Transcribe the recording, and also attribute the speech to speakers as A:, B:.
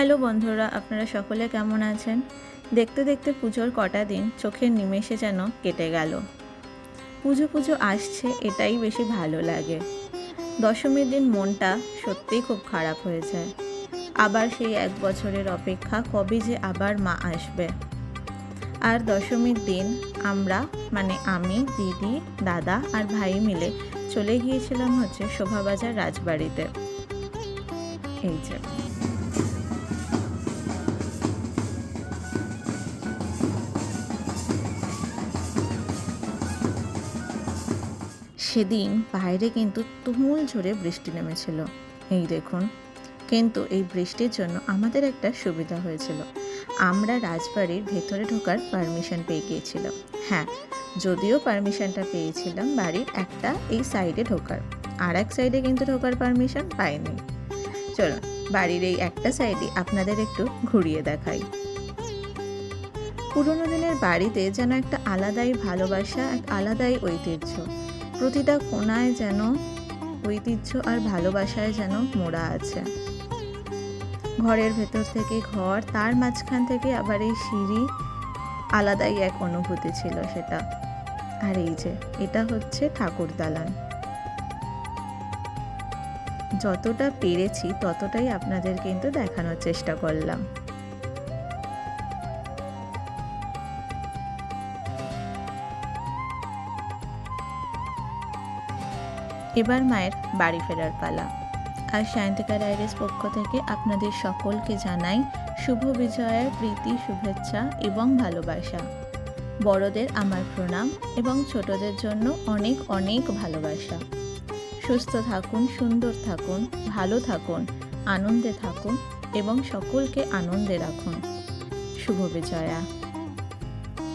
A: Hello বন্ধুরা, আপনারা সকলে কেমন আছেন? দেখতে দেখতে পুজোর কটা দিন চোখের নিমেষে যেন কেটে গেল। পুজো পুজো আসছে, এটাই বেশি ভালো লাগে। দশমীর দিন মনটা সত্যিই খুব খারাপ হয়ে যায়। আবার সেই 1 বছরের অপেক্ষা, কবে যে আবার মা আসবে। আর দশমীর দিন আমরা আমি, দিদি, দাদা আর ভাই মিলে চলে গিয়েছিলাম শোভাবাজার রাজবাড়িতে। এই যে সেদিন বাইরে কিন্তু তুমুল ঝড়ে বৃষ্টি নেমেছিল, এই দেখুন। কিন্তু এই বৃষ্টির জন্য আমাদের একটা সুবিধা হয়েছিল, আমরা রাজবাড়ির ভেতরে ঢোকার পারমিশন পেয়ে গিয়েছিলাম। হ্যাঁ, যদিও পারমিশনটা পেয়েছিলাম বাড়ির একটা এই সাইডে ঢোকার, আর এক সাইডে কিন্তু ঢোকার পারমিশন পাইনি। চলুন বাড়ির এই একটা সাইডে আপনাদের একটু ঘুরিয়ে দেখাই। পুরোনো দিনের বাড়িতে যেন একটা আলাদাই ভালোবাসা, এক আলাদাই ঐতিহ্য। প্রতিটা কোণায় যেন ঐতিহ্য আর ভালোবাসায় যেন মোড়া আছে। ঘরের ভেতর থেকে ঘর, তার মাঝখান থেকে আবার এই সিঁড়ি, আলাদাই এক অনুভূতি ছিল সেটা। আর এই যে এটা হচ্ছে ঠাকুর দালান। যতটা পেরেছি ততটাই আপনাদের কিন্তু দেখানোর চেষ্টা করলাম। এবার মায়ের বাড়ি ফেরার পালা। আর সায়ন্তিকা ডায়েরির পক্ষ থেকে আপনাদের সকলকে জানাই শুভ বিজয়ের প্রীতি, শুভেচ্ছা এবং ভালোবাসা। বড়দের আমার প্রণাম এবং ছোটদের জন্য অনেক অনেক ভালোবাসা। সুস্থ থাকুন, সুন্দর থাকুন, ভালো থাকুন, আনন্দে থাকুন এবং সকলকে আনন্দে রাখুন। শুভ বিজয়া।